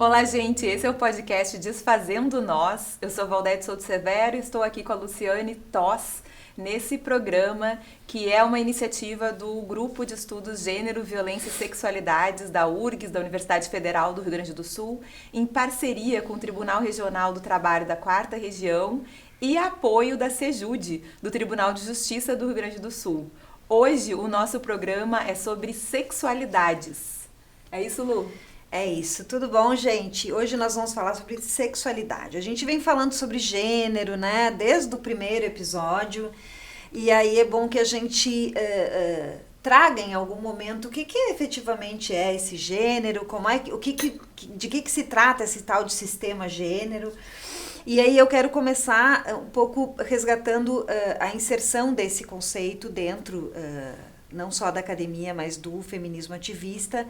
Olá, gente. Esse é o podcast Desfazendo Nós. Eu sou Valdete Souto Severo e estou aqui com a Luciane Toss nesse programa que é uma iniciativa do Grupo de Estudos Gênero, Violência e Sexualidades da URGS, da Universidade Federal do Rio Grande do Sul, em parceria com o Tribunal Regional do Trabalho da 4ª Região e apoio da CEJUDE, do Tribunal de Justiça do Rio Grande do Sul. Hoje o nosso programa é sobre sexualidades. É isso, Lu? É isso, tudo bom, gente? Hoje nós vamos falar sobre sexualidade. A gente vem falando sobre gênero, né, desde o primeiro episódio, e aí é bom que a gente traga em algum momento o que efetivamente é esse gênero, de que se trata esse tal de sistema gênero. E aí eu quero começar um pouco resgatando a inserção desse conceito dentro, não só da academia, mas do feminismo ativista,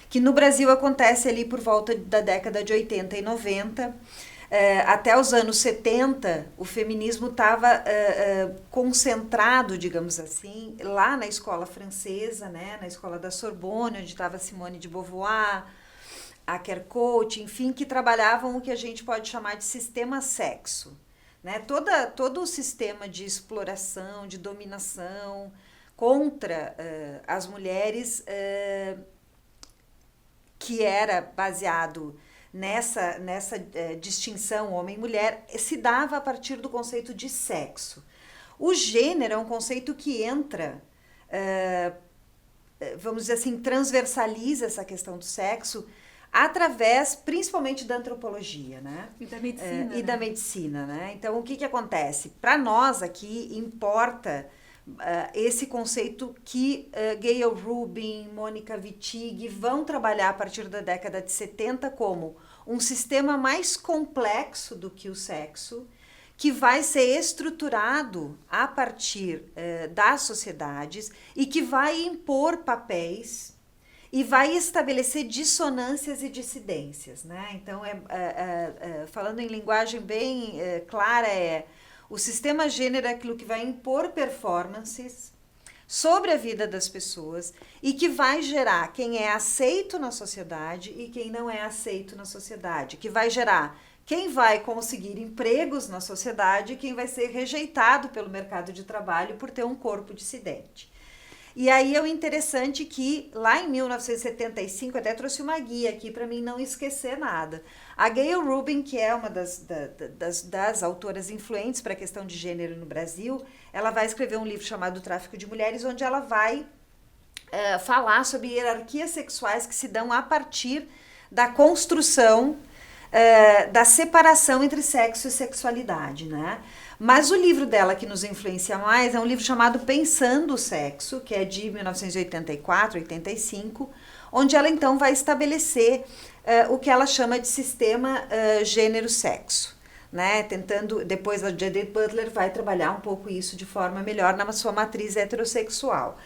que no Brasil acontece ali por volta da década de 80 e 90. Até os anos 70, o feminismo estava concentrado, digamos assim, lá na escola francesa, né, na escola da Sorbonne, onde estava Simone de Beauvoir, a Kercoat, enfim, que trabalhavam o que a gente pode chamar de sistema sexo. Né? Todo o sistema de exploração, de dominação contra as mulheres, que era baseado nessa distinção homem-mulher, se dava a partir do conceito de sexo. O gênero é um conceito que entra, vamos dizer assim, transversaliza essa questão do sexo através, principalmente, da antropologia, né? E da medicina. Da medicina, né? Então, o que acontece? Para nós aqui, importa esse conceito que Gayle Rubin, Mônica Wittig vão trabalhar a partir da década de 70 como um sistema mais complexo do que o sexo, que vai ser estruturado a partir das sociedades e que vai impor papéis e vai estabelecer dissonâncias e dissidências, né? Então, falando em linguagem bem clara, o sistema gênero é aquilo que vai impor performances sobre a vida das pessoas e que vai gerar quem é aceito na sociedade e quem não é aceito na sociedade, que vai gerar quem vai conseguir empregos na sociedade e quem vai ser rejeitado pelo mercado de trabalho por ter um corpo dissidente. E aí é o interessante que lá em 1975, até trouxe uma guia aqui para mim não esquecer nada. A Gayle Rubin, que é uma das autoras influentes para a questão de gênero no Brasil, ela vai escrever um livro chamado Tráfico de Mulheres, onde ela vai falar sobre hierarquias sexuais que se dão a partir da construção da separação entre sexo e sexualidade, né? Mas o livro dela que nos influencia mais é um livro chamado Pensando o Sexo, que é de 1984, 85, onde ela então vai estabelecer o que ela chama de sistema gênero-sexo, né? Tentando, depois a Judith Butler vai trabalhar um pouco isso de forma melhor na sua matriz heterossexual.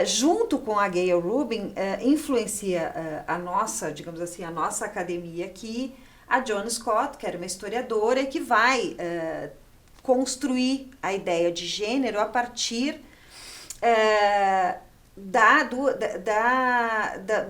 Junto com a Gayle Rubin, influencia a nossa, digamos assim, a nossa academia aqui, a Joan Scott, que era uma historiadora e que vai construir a ideia de gênero a partir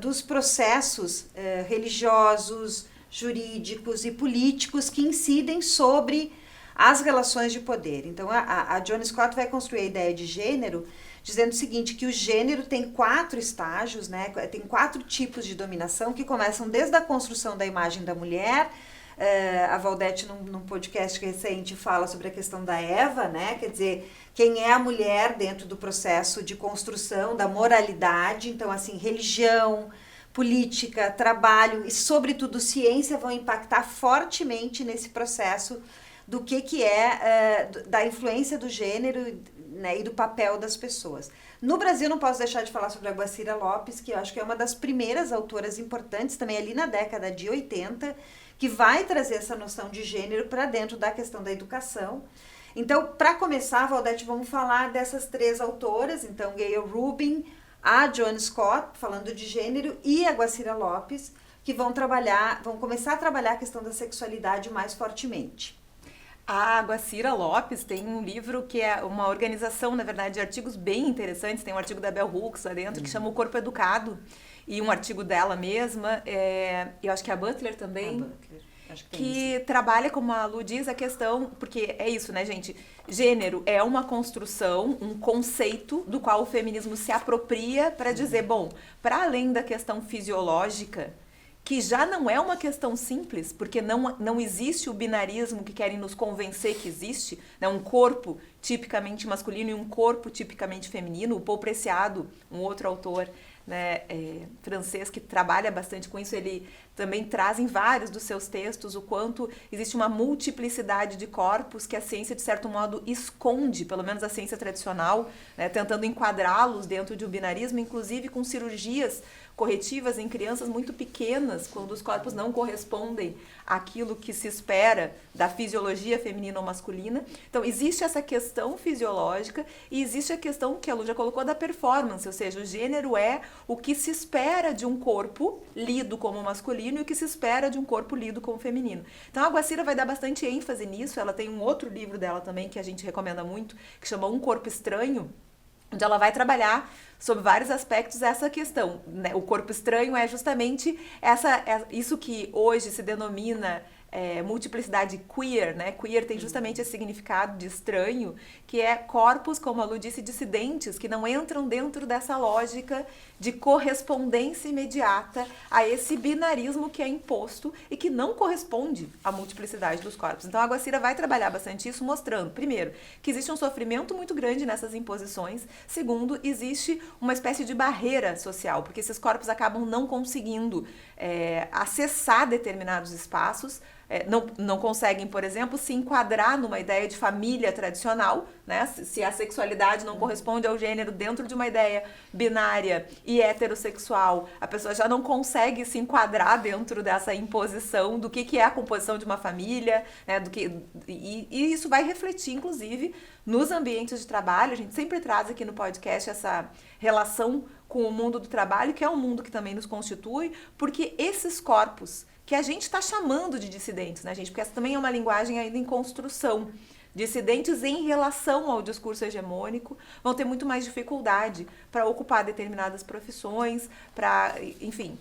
dos processos religiosos, jurídicos e políticos que incidem sobre as relações de poder. Então, a Joan Scott vai construir a ideia de gênero dizendo o seguinte, que o gênero tem 4 estágios, né? Tem 4 tipos de dominação que começam desde a construção da imagem da mulher. A Valdete, num podcast recente, fala sobre a questão da Eva, né? Quer dizer, quem é a mulher dentro do processo de construção da moralidade. Então, assim, religião, política, trabalho e, sobretudo, ciência vão impactar fortemente nesse processo do que é da influência do gênero, né, e do papel das pessoas. No Brasil, não posso deixar de falar sobre a Guacira Lopes, que eu acho que é uma das primeiras autoras importantes, também ali na década de 80, que vai trazer essa noção de gênero para dentro da questão da educação. Então, para começar, Valdete, vamos falar dessas 3 autoras, então Gayle Rubin, a Joan Scott, falando de gênero, e a Guacira Lopes, que vão começar a trabalhar a questão da sexualidade mais fortemente. A Guacira Lopes tem um livro que é uma organização, na verdade, de artigos bem interessantes. Tem um artigo da Bell Hooks lá dentro que chama O Corpo Educado e um artigo dela mesma. Eu acho que a Butler também. A Butler. Acho que trabalha, como a Lu diz, a questão, porque é isso, né, gente? Gênero é uma construção, um conceito do qual o feminismo se apropria para dizer, bom, para além da questão fisiológica, que já não é uma questão simples, porque não existe o binarismo que querem nos convencer que existe, né? Um corpo tipicamente masculino e um corpo tipicamente feminino. O Paul Preciado, um outro autor, né, francês que trabalha bastante com isso, ele também traz em vários dos seus textos o quanto existe uma multiplicidade de corpos que a ciência, de certo modo, esconde, pelo menos a ciência tradicional, né, tentando enquadrá-los dentro de um binarismo, inclusive com cirurgias corretivas em crianças muito pequenas, quando os corpos não correspondem àquilo que se espera da fisiologia feminina ou masculina. Então, existe essa questão fisiológica e existe a questão que a Lu já colocou da performance, ou seja, o gênero é o que se espera de um corpo lido como masculino e o que se espera de um corpo lido como feminino. Então, a Guacira vai dar bastante ênfase nisso. Ela tem um outro livro dela também que a gente recomenda muito, que chama Um Corpo Estranho, onde ela vai trabalhar sobre vários aspectos essa questão, né? O corpo estranho é justamente isso que hoje se denomina multiplicidade queer, né? Queer tem justamente esse significado de estranho, que é corpos, como a Lu disse, dissidentes, que não entram dentro dessa lógica de correspondência imediata a esse binarismo que é imposto e que não corresponde à multiplicidade dos corpos. Então a Guacira vai trabalhar bastante isso, mostrando, primeiro, que existe um sofrimento muito grande nessas imposições, segundo, existe uma espécie de barreira social, porque esses corpos acabam não conseguindo acessar determinados espaços, não conseguem, por exemplo, se enquadrar numa ideia de família tradicional, né? Se a sexualidade não corresponde ao gênero dentro de uma ideia binária e heterossexual, a pessoa já não consegue se enquadrar dentro dessa imposição do que é a composição de uma família, né? E isso vai refletir, inclusive, nos ambientes de trabalho. A gente sempre traz aqui no podcast essa relação com o mundo do trabalho, que é um mundo que também nos constitui, porque esses corpos que a gente está chamando de dissidentes, né, gente? Porque essa também é uma linguagem ainda em construção. Dissidentes em relação ao discurso hegemônico vão ter muito mais dificuldade para ocupar determinadas profissões, enfim,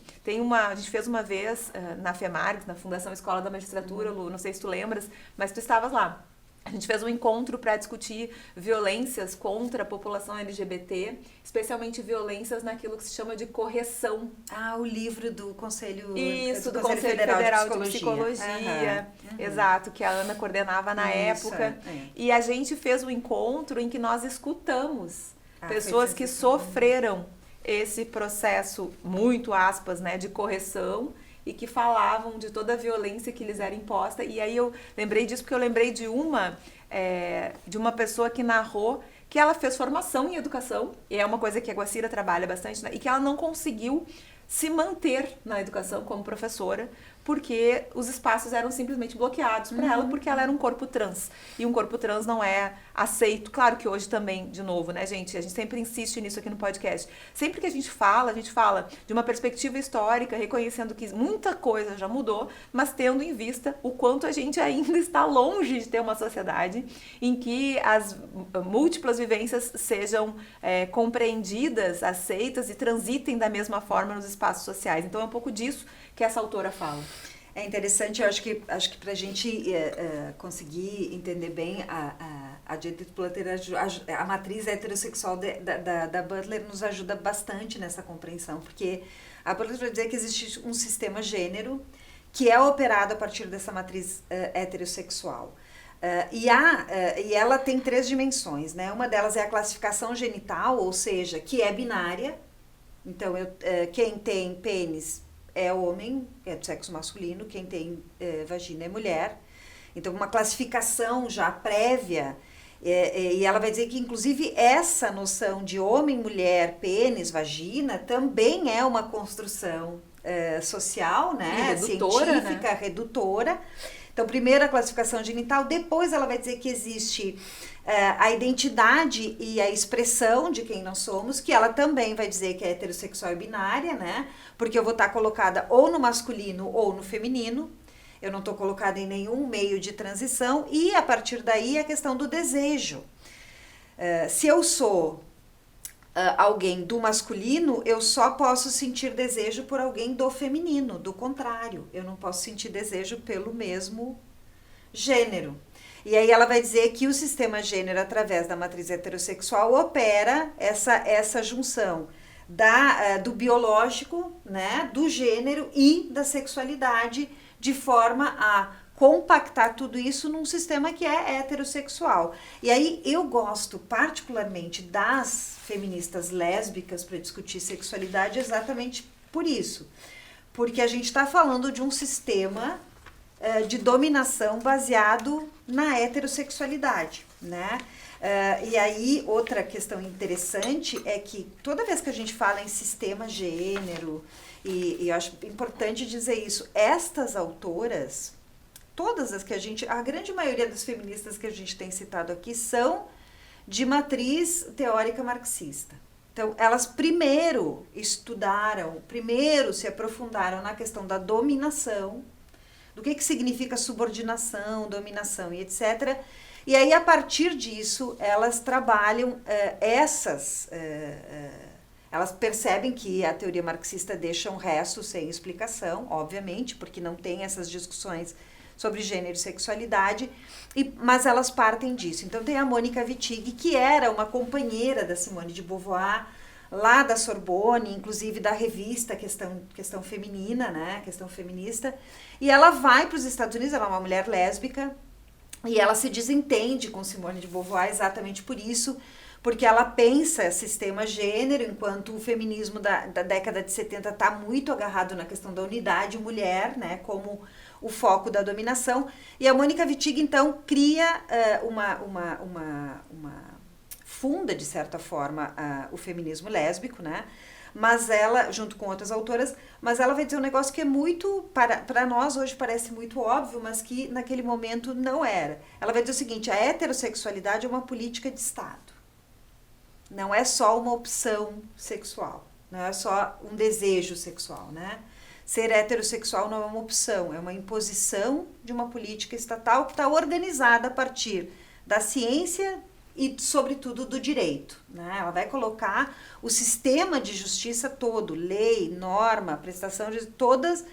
a gente fez uma vez na FEMARGS, na Fundação Escola da Magistratura, Lu, não sei se tu lembras, mas tu estavas lá. A gente fez um encontro para discutir violências contra a população LGBT, especialmente violências naquilo que se chama de correção. O livro do Conselho, do Conselho Federal de Psicologia. Exato, que a Ana coordenava na época. E a gente fez um encontro em que nós escutamos pessoas que sofreram esse processo, muito aspas, né, de correção, e que falavam de toda a violência que lhes era imposta. E aí eu lembrei disso porque eu lembrei de uma pessoa que narrou que ela fez formação em educação, e é uma coisa que a Guacira trabalha bastante, né? E que ela não conseguiu se manter na educação como professora, porque os espaços eram simplesmente bloqueados para ela, porque ela era um corpo trans. E um corpo trans não é aceito. Claro que hoje também, de novo, né, gente? A gente sempre insiste nisso aqui no podcast. Sempre que a gente fala de uma perspectiva histórica, reconhecendo que muita coisa já mudou, mas tendo em vista o quanto a gente ainda está longe de ter uma sociedade em que as múltiplas vivências sejam compreendidas, aceitas e transitem da mesma forma nos espaços sociais. Então é um pouco disso que essa autora fala. É interessante, eu acho que para a gente conseguir entender bem a matriz heterossexual da Butler nos ajuda bastante nessa compreensão, porque a Butler vai dizer que existe um sistema gênero que é operado a partir dessa matriz heterossexual. E ela tem 3 dimensões, né? Uma delas é a classificação genital, ou seja, que é binária. Então, quem tem pênis é homem, é do sexo masculino, quem tem vagina é mulher. Então, uma classificação já prévia, e ela vai dizer que, inclusive, essa noção de homem, mulher, pênis, vagina, também é uma construção social, né? Redutora, científica, né? Redutora. Então, primeiro a classificação genital, depois ela vai dizer que existe a identidade e a expressão de quem nós somos, que ela também vai dizer que é heterossexual e binária, né? Porque eu vou estar colocada ou no masculino ou no feminino. eu não estou colocada em nenhum meio de transição, e a partir daí a questão do desejo. Se eu sou alguém do masculino, eu só posso sentir desejo por alguém do feminino, do contrário, eu não posso sentir desejo pelo mesmo gênero. E aí ela vai dizer que o sistema gênero, através da matriz heterossexual, opera essa junção do biológico, né, do gênero e da sexualidade, de forma a compactar tudo isso num sistema que é heterossexual. E aí eu gosto particularmente das feministas lésbicas para discutir sexualidade exatamente por isso. Porque a gente está falando de um sistema de dominação baseado na heterossexualidade, né? E aí, outra questão interessante é que toda vez que a gente fala em sistema gênero, e eu acho importante dizer isso, estas autoras, todas as que a grande maioria das feministas que a gente tem citado aqui são de matriz teórica marxista. Então, elas primeiro estudaram, primeiro se aprofundaram na questão da dominação, do que significa subordinação, dominação e etc. E aí, a partir disso, elas trabalham elas percebem que a teoria marxista deixa um resto sem explicação, obviamente, porque não tem essas discussões sobre gênero e sexualidade, mas elas partem disso. Então, tem a Mônica Wittig, que era uma companheira da Simone de Beauvoir, lá da Sorbonne, inclusive da revista Questão Feminina, né, Questão Feminista, e ela vai para os Estados Unidos, ela é uma mulher lésbica, e ela se desentende com Simone de Beauvoir exatamente por isso, porque ela pensa sistema gênero, enquanto o feminismo da década de 70 está muito agarrado na questão da unidade mulher, né, como o foco da dominação, e a Mônica Wittig, então, cria funda, de certa forma, o feminismo lésbico, né? Mas ela, junto com outras autoras, mas ela vai dizer um negócio que é muito, para nós hoje parece muito óbvio, mas que naquele momento não era. Ela vai dizer o seguinte: a heterossexualidade é uma política de Estado. Não é só uma opção sexual, não é só um desejo sexual, né? Ser heterossexual não é uma opção, é uma imposição de uma política estatal que está organizada a partir da ciência e, sobretudo, do direito, né? Ela vai colocar o sistema de justiça todo, lei, norma, prestação de todos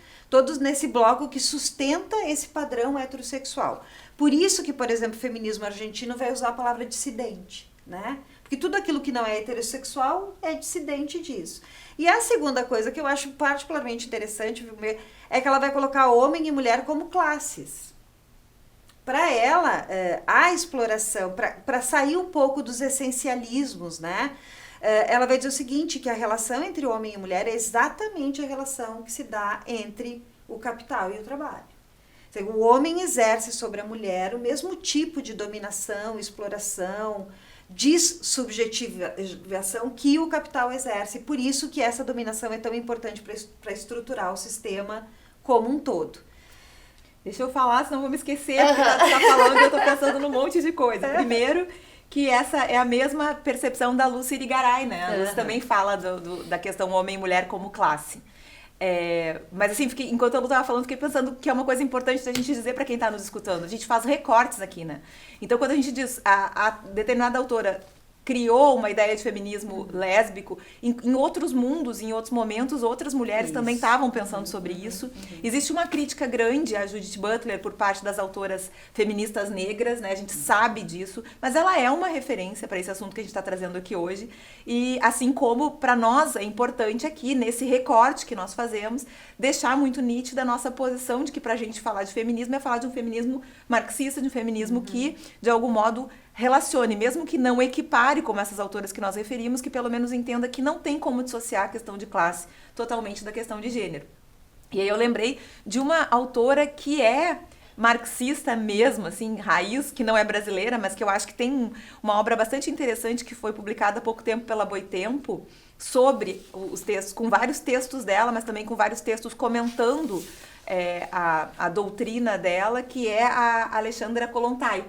nesse bloco que sustenta esse padrão heterossexual. Por isso que, por exemplo, o feminismo argentino vai usar a palavra dissidente, né? Porque tudo aquilo que não é heterossexual é dissidente disso. E a segunda coisa que eu acho particularmente interessante é que ela vai colocar homem e mulher como classes. Para ela, a exploração, para sair um pouco dos essencialismos, né? Ela vai dizer o seguinte, que a relação entre homem e mulher é exatamente a relação que se dá entre o capital e o trabalho. O homem exerce sobre a mulher o mesmo tipo de dominação, exploração, dessubjetivação que o capital exerce. Por isso que essa dominação é tão importante para estruturar o sistema como um todo. Deixa eu falar, senão vou me esquecer, porque você está falando e eu estou pensando num monte de coisa. Primeiro, que essa é a mesma percepção da Lucy Irigaray, né? A Lucy também fala da questão homem e mulher como classe. Mas assim, enquanto a Lu estava falando, fiquei pensando que é uma coisa importante da gente dizer para quem está nos escutando. A gente faz recortes aqui, né? Então, quando a gente diz a determinada autora criou uma ideia de feminismo lésbico, em outros mundos, em outros momentos, outras mulheres também estavam pensando sobre isso. Existe uma crítica grande a Judith Butler por parte das autoras feministas negras, né? A gente sabe disso, mas ela é uma referência para esse assunto que a gente está trazendo aqui hoje. E assim como para nós é importante aqui, nesse recorte que nós fazemos, deixar muito nítida a nossa posição de que para a gente falar de feminismo é falar de um feminismo marxista, de um feminismo que, de algum modo, relacione, mesmo que não equipare como essas autoras que nós referimos, que pelo menos entenda que não tem como dissociar a questão de classe totalmente da questão de gênero. E aí eu lembrei de uma autora que é marxista mesmo, assim, raiz, que não é brasileira, mas que eu acho que tem uma obra bastante interessante que foi publicada há pouco tempo pela Boitempo, sobre os textos, com vários textos dela, mas também com vários textos comentando a doutrina dela, que é a Alexandra Kollontai.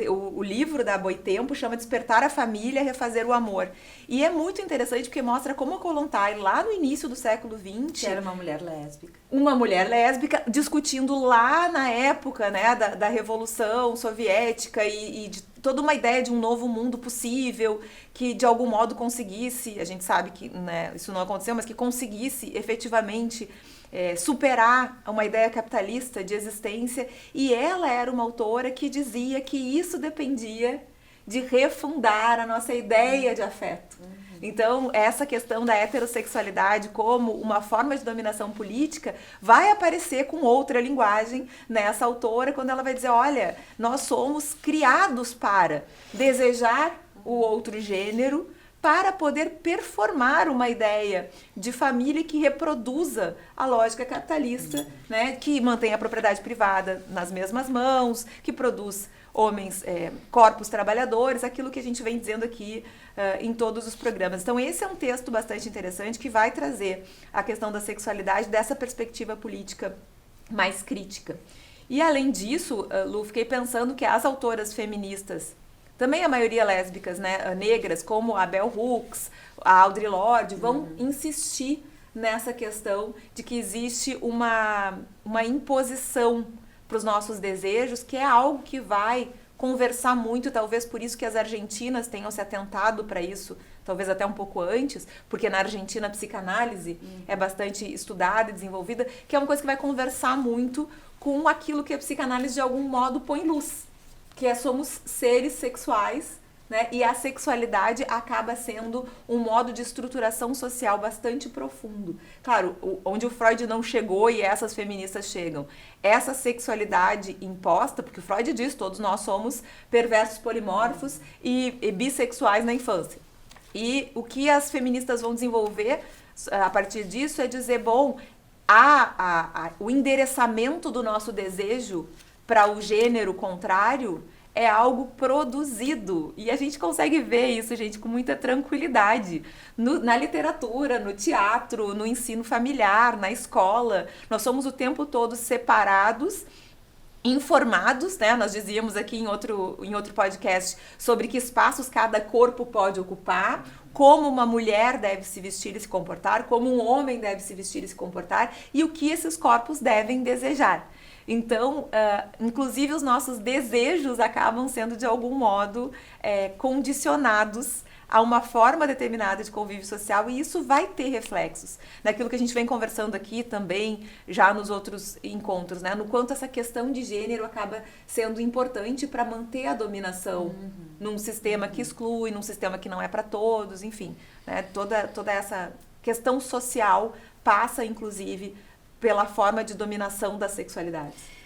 O livro da Boitempo chama Despertar a Família, Refazer o Amor. E é muito interessante porque mostra como a Kollontai, lá no início do século XX... Que era uma mulher lésbica. Uma mulher lésbica discutindo lá na época, né, da Revolução Soviética e de toda uma ideia de um novo mundo possível, que de algum modo conseguisse, a gente sabe que, né, isso não aconteceu, mas que conseguisse efetivamente superar uma ideia capitalista de existência. E ela era uma autora que dizia que isso dependia de refundar a nossa ideia de afeto. Então, essa questão da heterossexualidade como uma forma de dominação política vai aparecer com outra linguagem nessa autora, quando ela vai dizer, olha, nós somos criados para desejar o outro gênero, para poder performar uma ideia de família que reproduza a lógica capitalista, né, que mantém a propriedade privada nas mesmas mãos, que produz homens, corpos trabalhadores, aquilo que a gente vem dizendo aqui em todos os programas. Então, esse é um texto bastante interessante que vai trazer a questão da sexualidade dessa perspectiva política mais crítica. E, além disso, Lu, fiquei pensando que as autoras feministas, também a maioria lésbicas, né, negras, como a Bell Hooks, a Audre Lorde, vão insistir nessa questão de que existe uma imposição para os nossos desejos, que é algo que vai conversar muito, talvez por isso que as argentinas tenham se atentado para isso, talvez até um pouco antes, porque na Argentina a psicanálise é bastante estudada e desenvolvida, que é uma coisa que vai conversar muito com aquilo que a psicanálise de algum modo põe luz, que somos seres sexuais, né? E a sexualidade acaba sendo um modo de estruturação social bastante profundo. Claro, onde o Freud não chegou e essas feministas chegam. Essa sexualidade imposta, porque o Freud diz, todos nós somos perversos polimorfos e bissexuais na infância. E o que as feministas vão desenvolver a partir disso é dizer, bom, o endereçamento do nosso desejo para o gênero contrário é algo produzido. E a gente consegue ver isso, gente, com muita tranquilidade. Na literatura, no teatro, no ensino familiar, na escola. Nós somos o tempo todo separados, informados, né? Nós dizíamos aqui em outro podcast sobre que espaços cada corpo pode ocupar, como uma mulher deve se vestir e se comportar, como um homem deve se vestir e se comportar, e o que esses corpos devem desejar. Então, inclusive os nossos desejos acabam sendo de algum modo condicionados a uma forma determinada de convívio social, e isso vai ter reflexos naquilo que a gente vem conversando aqui também, já nos outros encontros, né? No quanto essa questão de gênero acaba sendo importante para manter a dominação num sistema que exclui, num sistema que não é para todos, enfim, né? Toda essa questão social passa, inclusive, pela forma de dominação das sexualidades.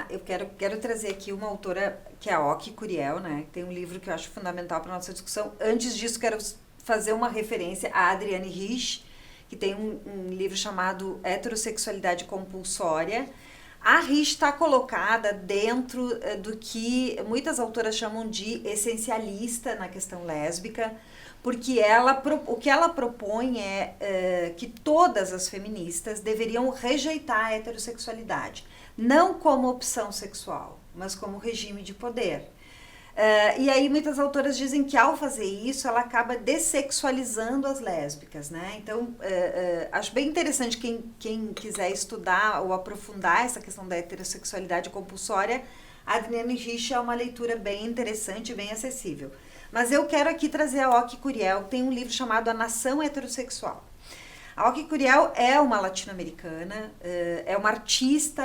Eu quero trazer aqui uma autora que é a Oki Curiel, né? Tem um livro que eu acho fundamental para nossa discussão. Antes disso, quero fazer uma referência à Adrienne Rich, que tem um livro chamado Heterossexualidade Compulsória. A Rich está colocada dentro do que muitas autoras chamam de essencialista na questão lésbica, porque o que ela propõe é que todas as feministas deveriam rejeitar a heterossexualidade, não como opção sexual, mas como regime de poder. E aí muitas autoras dizem que ao fazer isso, ela acaba dessexualizando as lésbicas, né? Então, acho bem interessante quem quiser estudar ou aprofundar essa questão da heterossexualidade compulsória, a Adrienne Rich é uma leitura bem interessante e bem acessível. Mas eu quero aqui trazer a Oki Curiel, tem um livro chamado A Nação Heterossexual. A Oki Curiel é uma latino-americana, é uma artista,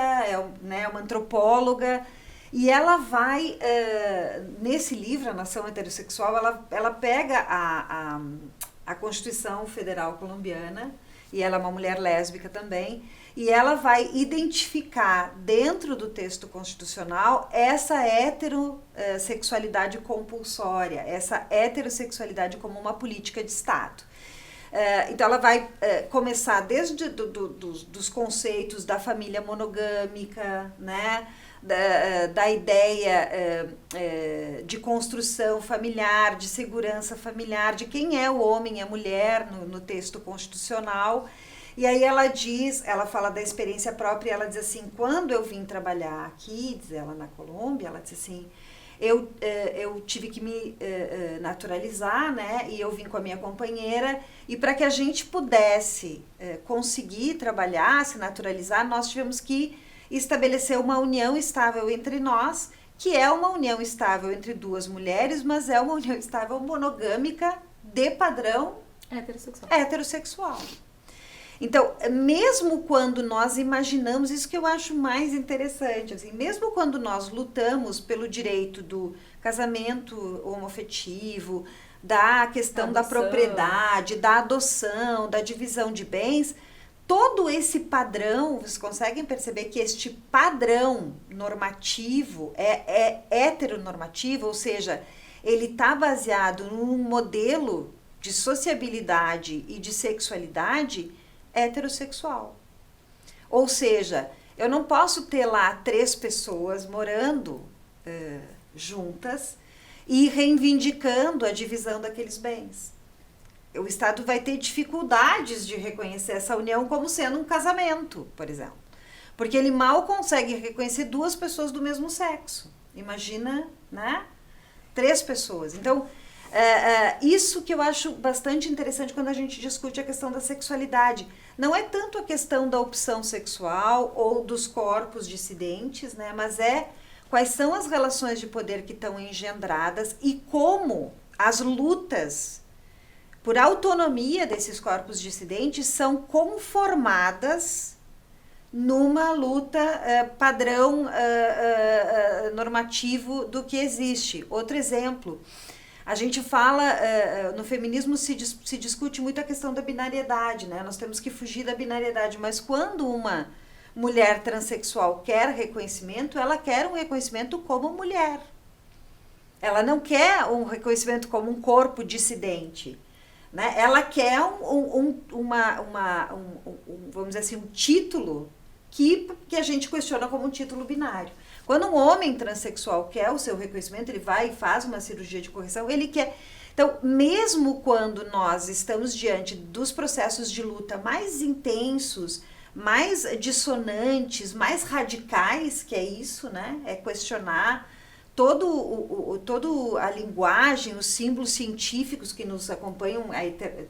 uma antropóloga, e ela vai, nesse livro, A Nação Heterossexual, ela pega a Constituição Federal Colombiana, e ela é uma mulher lésbica também, e ela vai identificar dentro do texto constitucional essa heterossexualidade compulsória, essa heterossexualidade como uma política de Estado. Então ela vai começar desde dos conceitos da família monogâmica, né? Da ideia de construção familiar, de segurança familiar, de quem é o homem e a mulher no texto constitucional. E aí ela fala da experiência própria, ela diz assim, quando eu vim trabalhar aqui, diz ela, na Colômbia, ela diz assim, eu tive que me naturalizar, né? E eu vim com a minha companheira, e para que a gente pudesse conseguir trabalhar, se naturalizar, nós tivemos que estabelecer uma união estável entre nós, que é uma união estável entre duas mulheres, mas é uma união estável monogâmica de padrão heterossexual. Então, mesmo quando nós imaginamos, isso que eu acho mais interessante, assim, mesmo quando nós lutamos pelo direito do casamento homoafetivo, da questão da propriedade, da adoção, da divisão de bens, todo esse padrão, vocês conseguem perceber que este padrão normativo é heteronormativo, ou seja, ele está baseado num modelo de sociabilidade e de sexualidade heterossexual. Ou seja, eu não posso ter lá 3 pessoas morando juntas e reivindicando a divisão daqueles bens. O Estado vai ter dificuldades de reconhecer essa união como sendo um casamento, por exemplo. Porque ele mal consegue reconhecer 2 pessoas do mesmo sexo. Imagina, né? 3 pessoas. Então, isso que eu acho bastante interessante quando a gente discute a questão da sexualidade. Não é tanto a questão da opção sexual ou dos corpos dissidentes, né? Mas quais são as relações de poder que estão engendradas e como as lutas por autonomia desses corpos dissidentes são conformadas numa luta padrão normativo do que existe. Outro exemplo, a gente fala, no feminismo se discute muito a questão da binariedade, né? Nós temos que fugir da binariedade, mas quando uma mulher transexual quer reconhecimento, ela quer um reconhecimento como mulher. Ela não quer um reconhecimento como um corpo dissidente. Né? Ela quer vamos dizer assim, um título que a gente questiona como um título binário. Quando um homem transexual quer o seu reconhecimento, ele vai e faz uma cirurgia de correção, ele quer. Então, mesmo quando nós estamos diante dos processos de luta mais intensos, mais dissonantes, mais radicais, que é isso, né? É questionar toda a linguagem, os símbolos científicos que nos acompanham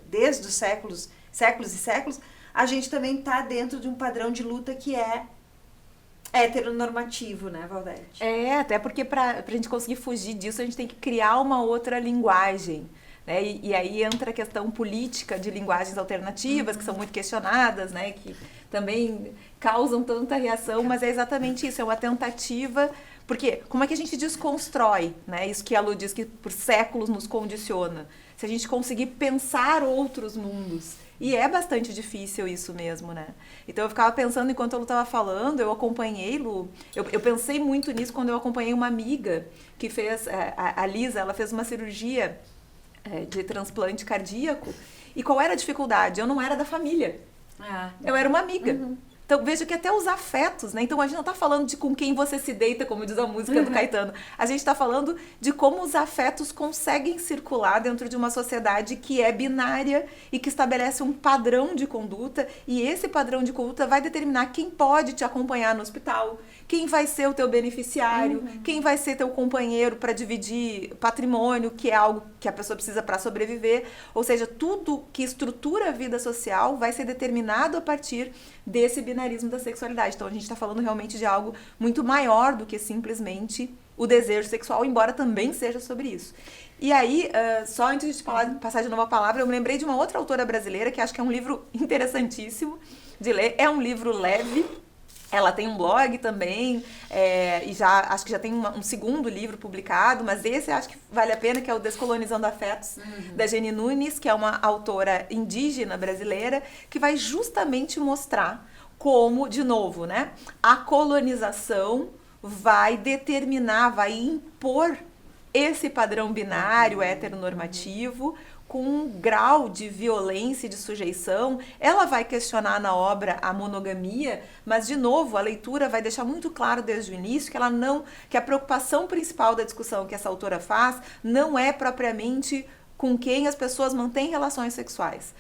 desde os séculos e séculos, a gente também está dentro de um padrão de luta que é heteronormativo, né, Valdete? Até porque para a gente conseguir fugir disso, a gente tem que criar uma outra linguagem. Né? E aí entra a questão política de linguagens alternativas, que são muito questionadas, né? Que também causam tanta reação, mas é exatamente isso, é uma tentativa. Porque como é que a gente desconstrói, né? Isso que a Lu diz que por séculos nos condiciona. Se a gente conseguir pensar outros mundos. E é bastante difícil isso mesmo, né? Então eu ficava pensando, enquanto a Lu estava falando, eu acompanhei, Lu, eu pensei muito nisso quando eu acompanhei uma amiga que fez, a Lisa, ela fez uma cirurgia de transplante cardíaco. E qual era a dificuldade? Eu não era da família. Eu era uma amiga. Uhum. Então, veja que até os afetos, né? Então, a gente não está falando de com quem você se deita, como diz a música do Caetano. A gente está falando de como os afetos conseguem circular dentro de uma sociedade que é binária e que estabelece um padrão de conduta. E esse padrão de conduta vai determinar quem pode te acompanhar no hospital, quem vai ser o teu beneficiário, quem vai ser teu companheiro para dividir patrimônio, que é algo que a pessoa precisa para sobreviver. Ou seja, tudo que estrutura a vida social vai ser determinado a partir desse binarismo da sexualidade. Então a gente está falando realmente de algo muito maior do que simplesmente o desejo sexual, embora também seja sobre isso. E aí, só antes de passar de novo a palavra, eu me lembrei de uma outra autora brasileira que acho que é um livro interessantíssimo de ler. É um livro leve. Ela tem um blog também, e acho que já tem um segundo livro publicado, mas esse acho que vale a pena, que é o Descolonizando Afetos, da Geni Nunes, que é uma autora indígena brasileira, que vai justamente mostrar como, de novo, né, a colonização vai determinar, vai impor esse padrão binário heteronormativo, com um grau de violência e de sujeição. Ela vai questionar na obra a monogamia, mas, de novo, a leitura vai deixar muito claro desde o início que a preocupação principal da discussão que essa autora faz não é propriamente com quem as pessoas mantêm relações sexuais.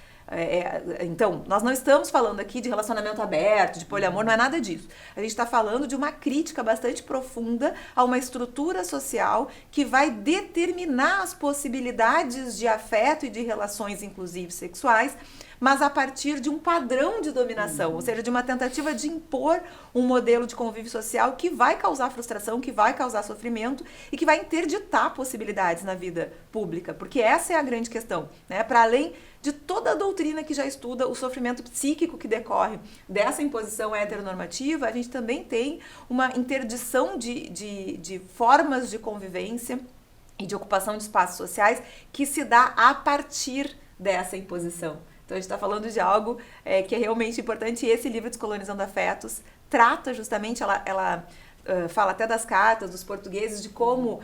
Então, nós não estamos falando aqui de relacionamento aberto, de poliamor, não é nada disso. A gente está falando de uma crítica bastante profunda a uma estrutura social que vai determinar as possibilidades de afeto e de relações, inclusive sexuais, mas a partir de um padrão de dominação, ou seja, de uma tentativa de impor um modelo de convívio social que vai causar frustração, que vai causar sofrimento e que vai interditar possibilidades na vida pública, porque essa é a grande questão, né? Para além de toda a doutrina que já estuda o sofrimento psíquico que decorre dessa imposição heteronormativa, a gente também tem uma interdição de formas de convivência e de ocupação de espaços sociais que se dá a partir dessa imposição. Então, a gente está falando de algo que é realmente importante, e esse livro, Descolonizando Afetos, trata justamente, ela fala até das cartas dos portugueses, de como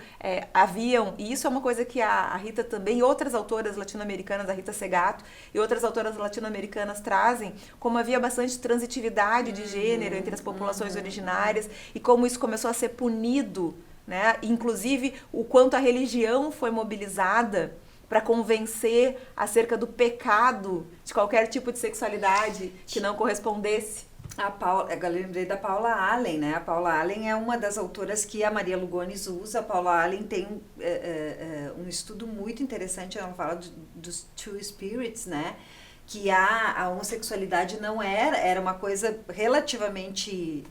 haviam, e isso é uma coisa que a Rita também, e outras autoras latino-americanas, a Rita Segato, e outras autoras latino-americanas trazem, como havia bastante transitividade de gênero entre as populações originárias, e como isso começou a ser punido, né? Inclusive, o quanto a religião foi mobilizada para convencer acerca do pecado de qualquer tipo de sexualidade que não correspondesse. Eu lembrei da Paula Allen, né? A Paula Allen é uma das autoras que a Maria Lugones usa. A Paula Allen tem um estudo muito interessante, ela fala dos two spirits, né? Que a homossexualidade não era uma coisa relativamente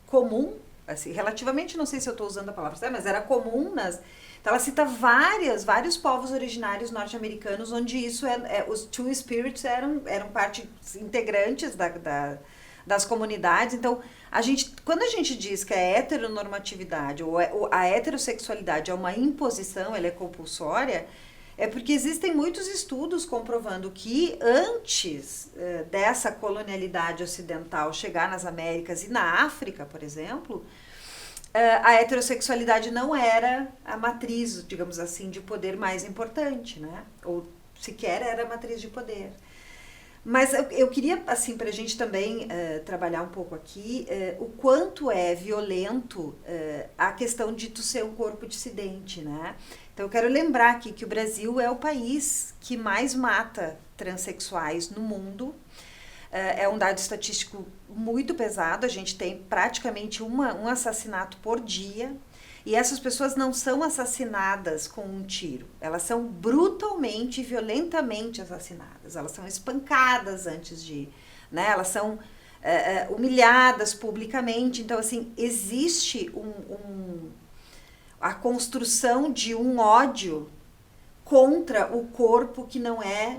comum, assim, relativamente, não sei se eu estou usando a palavra certa, mas era comum Então ela cita vários povos originários norte-americanos onde isso os two spirits eram parte integrantes das comunidades. Então, quando a gente diz que a heteronormatividade ou a heterossexualidade é uma imposição, ela é compulsória, é porque existem muitos estudos comprovando que antes dessa colonialidade ocidental chegar nas Américas e na África, por exemplo, a heterossexualidade não era a matriz, digamos assim, de poder mais importante, né? Ou sequer era a matriz de poder. Mas eu queria, assim, para a gente também trabalhar um pouco aqui, o quanto é violento a questão de tu ser um corpo dissidente, né? Então eu quero lembrar aqui que o Brasil é o país que mais mata transexuais no mundo. É um dado estatístico muito pesado, a gente tem praticamente um assassinato por dia, e essas pessoas não são assassinadas com um tiro, elas são brutalmente, violentamente assassinadas, elas são espancadas antes de, né, elas são humilhadas publicamente. Então, assim, existe a construção de um ódio contra o corpo que não é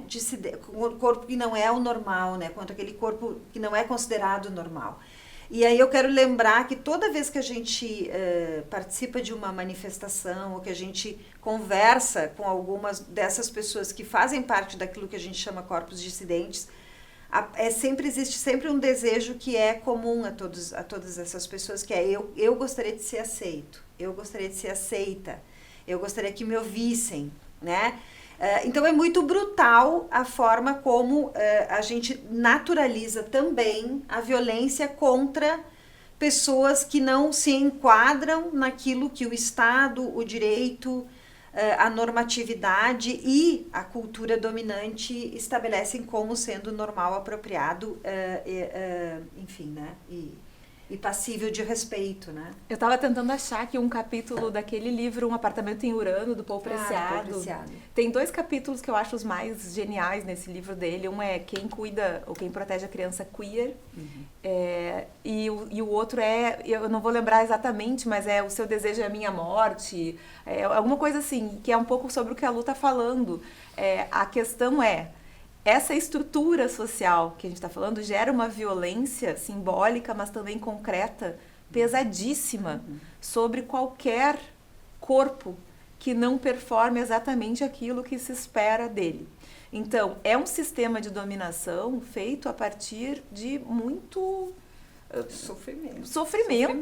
o corpo que não é o normal, né? Contra aquele corpo que não é considerado normal. E aí eu quero lembrar que toda vez que a gente participa de uma manifestação ou que a gente conversa com algumas dessas pessoas que fazem parte daquilo que a gente chama corpos dissidentes, existe sempre um desejo que é comum a todas essas pessoas, que é eu gostaria de ser aceito, eu gostaria de ser aceita, eu gostaria que me ouvissem, né? Então é muito brutal a forma como a gente naturaliza também a violência contra pessoas que não se enquadram naquilo que o Estado, o direito, a normatividade e a cultura dominante estabelecem como sendo normal, apropriado, enfim, né? E passível de respeito, né? Eu estava tentando achar aqui um capítulo daquele livro Um Apartamento em Urano, do Paul Preciado. Paul Preciado. Tem 2 capítulos que eu acho os mais geniais nesse livro dele. Um é Quem Cuida ou Quem Protege a Criança Queer. Uhum. E o outro eu não vou lembrar exatamente, mas O Seu Desejo é a Minha Morte. Alguma coisa assim, que é um pouco sobre o que a Lu está falando. A questão essa estrutura social que a gente está falando gera uma violência simbólica, mas também concreta, pesadíssima, sobre qualquer corpo que não performe exatamente aquilo que se espera dele. Então, é um sistema de dominação feito a partir de muito sofrimento,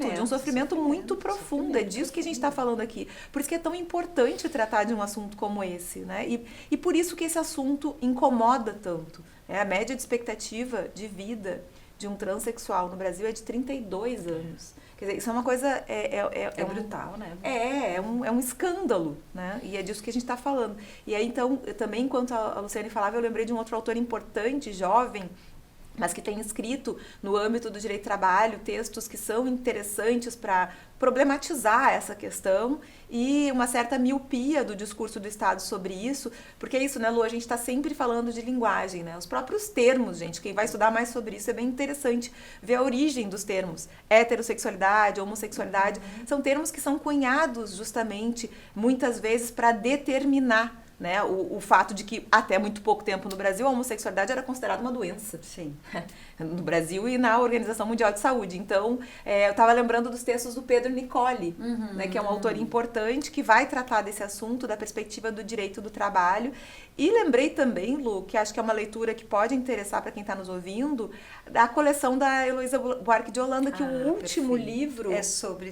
de um sofrimento muito profundo. É disso que a gente está falando aqui. Por isso que é tão importante tratar de um assunto como esse, né? E por isso que esse assunto incomoda tanto. A média de expectativa de vida de um transexual no Brasil é de 32 anos. Quer dizer, isso é uma coisa... É brutal, né? É um escândalo, né? E é disso que a gente está falando. E aí, então, também, enquanto a Luciane falava, eu lembrei de um outro autor importante, jovem, mas que tem escrito no âmbito do direito do trabalho textos que são interessantes para problematizar essa questão e uma certa miopia do discurso do Estado sobre isso, porque é isso, né, Lu? A gente está sempre falando de linguagem, né? Os próprios termos, gente, quem vai estudar mais sobre isso é bem interessante ver a origem dos termos. Heterossexualidade, homossexualidade, são termos que são cunhados justamente, muitas vezes, para determinar, né, o fato de que até muito pouco tempo no Brasil a homossexualidade era considerada uma doença. Sim. No Brasil e na Organização Mundial de Saúde. Então, eu estava lembrando dos textos do Pedro Nicoli, né, que é um autor importante que vai tratar desse assunto da perspectiva do direito do trabalho. E lembrei também, Lu, que acho que é uma leitura que pode interessar para quem está nos ouvindo, da coleção da Heloísa Buarque de Holanda, que o último livro é sobre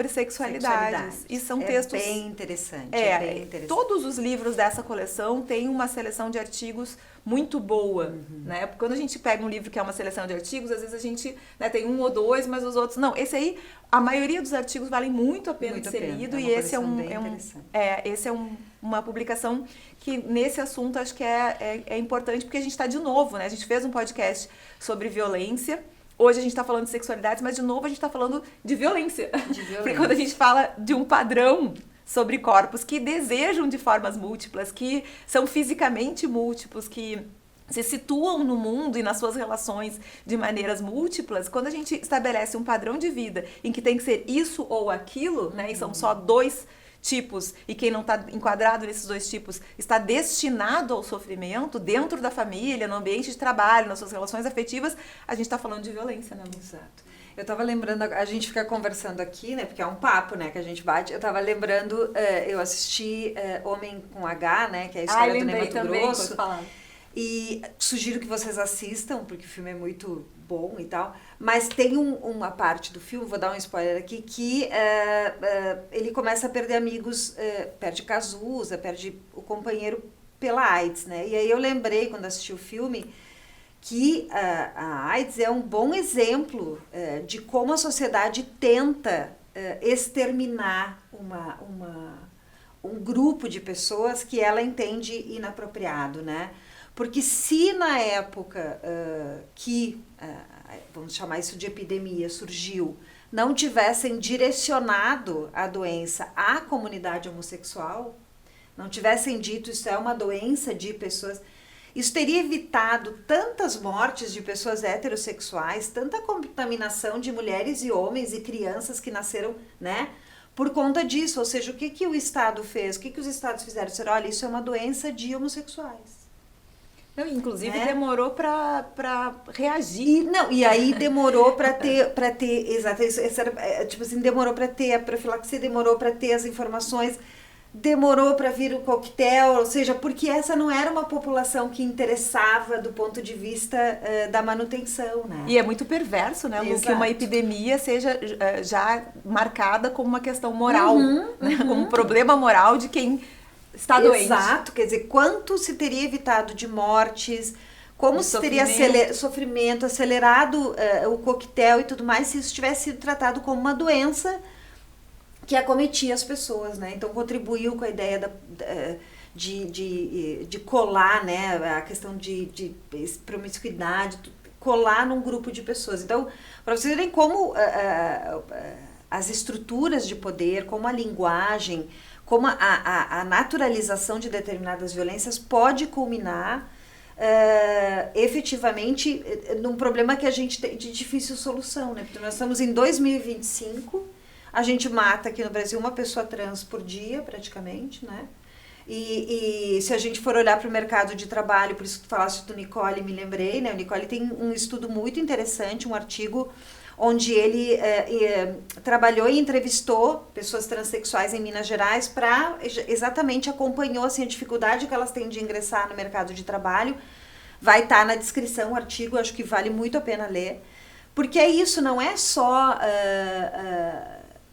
sexualidades. E são textos... bem interessante. Bem interessante. Todos os livros dessa coleção têm uma seleção de artigos muito boa, né? Porque quando a gente pega um livro que é uma seleção de artigos, às vezes a gente, né, tem um ou dois, mas os outros não. Esse aí, a maioria dos artigos valem muito a pena de ser lido, e esse é uma publicação que nesse assunto acho que é importante, porque a gente está de novo, né? A gente fez um podcast sobre violência. Hoje a gente está falando de sexualidades, mas de novo a gente está falando de violência. Porque quando a gente fala de um padrão sobre corpos que desejam de formas múltiplas, que são fisicamente múltiplos, que se situam no mundo e nas suas relações de maneiras múltiplas, quando a gente estabelece um padrão de vida em que tem que ser isso ou aquilo, né, e são só dois tipos, e quem não está enquadrado nesses dois tipos está destinado ao sofrimento dentro da família, no ambiente de trabalho, nas suas relações afetivas, a gente está falando de violência, né? Exato. Eu tava lembrando, a gente fica conversando aqui, né, porque é um papo, né, que a gente bate. Eu tava lembrando, eu assisti Homem com H, né, que é a história do Ney Matogrosso. E sugiro que vocês assistam, porque o filme é muito bom e tal. Mas tem uma parte do filme, vou dar um spoiler aqui, que ele começa a perder amigos, perde Cazuza, perde o companheiro pela AIDS, né? E aí eu lembrei, quando assisti o filme, que a AIDS é um bom exemplo de como a sociedade tenta exterminar um grupo de pessoas que ela entende inapropriado, né? Porque se na época vamos chamar isso de epidemia, surgiu, não tivessem direcionado a doença à comunidade homossexual, não tivessem dito isso é uma doença de pessoas... Isso teria evitado tantas mortes de pessoas heterossexuais, tanta contaminação de mulheres e homens e crianças que nasceram, né? Por conta disso, ou seja, o que o Estado fez? O que os Estados fizeram? Disseram, olha, isso é uma doença de homossexuais. Não, inclusive demorou para reagir. E aí demorou para ter exato, tipo assim, demorou para ter a profilaxia, demorou para ter as informações, demorou para vir o coquetel, ou seja, porque essa não era uma população que interessava do ponto de vista da manutenção, né? E é muito perverso, né, Lu, que uma epidemia seja já marcada como uma questão moral, né? Como um problema moral de quem está doente. Exato, quer dizer, quanto se teria evitado de mortes, como se teria sofrimento, acelerado o coquetel e tudo mais, se isso tivesse sido tratado como uma doença que acometia as pessoas, né? Então contribuiu com a ideia de colar, né? A questão de promiscuidade, colar num grupo de pessoas. Então, para vocês verem como as estruturas de poder, como a linguagem, como a naturalização de determinadas violências pode culminar efetivamente num problema que a gente tem de difícil solução, né? Porque nós estamos em 2025, a gente mata aqui no Brasil uma pessoa trans por dia, praticamente, né? E se a gente for olhar para o mercado de trabalho, por isso que tu falaste do Nicoli, me lembrei, né? O Nicoli tem um estudo muito interessante, um artigo onde ele trabalhou e entrevistou pessoas transexuais em Minas Gerais para exatamente acompanhou assim, a dificuldade que elas têm de ingressar no mercado de trabalho. Vai estar na descrição o artigo, acho que vale muito a pena ler, porque é isso, não é só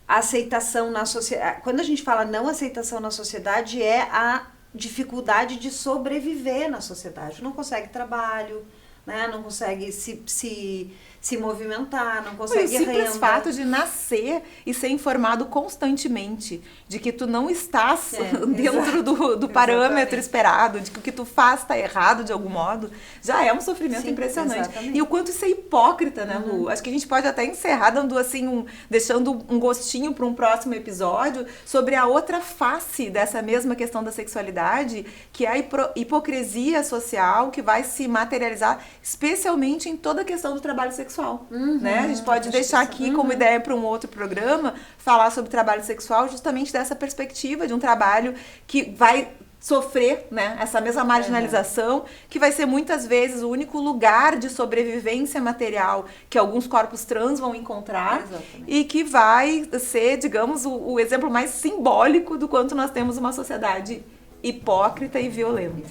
aceitação na sociedade. Quando a gente fala não aceitação na sociedade, é a dificuldade de sobreviver na sociedade. Não consegue trabalho, né? Não consegue se movimentar, não O consegue simples reandar. fato de nascer e ser informado constantemente de que tu não estás dentro do parâmetro esperado, de que o que tu faz está errado de algum modo, já é um sofrimento impressionante. Exatamente. E o quanto isso é hipócrita, né, Lu? Acho que a gente pode até encerrar dando assim deixando um gostinho para um próximo episódio sobre a outra face dessa mesma questão da sexualidade, que é a hipocrisia social que vai se materializar especialmente em toda a questão do trabalho sexual. Né? A gente pode deixar aqui como ideia para um outro programa falar sobre trabalho sexual justamente dessa perspectiva de um trabalho que vai sofrer, né, essa mesma marginalização, que vai ser muitas vezes o único lugar de sobrevivência material que alguns corpos trans vão encontrar. Exatamente. E que vai ser, digamos, o exemplo mais simbólico do quanto nós temos uma sociedade hipócrita e violenta.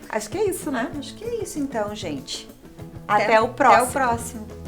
Acho que é isso, né? Acho que é isso então, gente. Até o próximo. Até o próximo.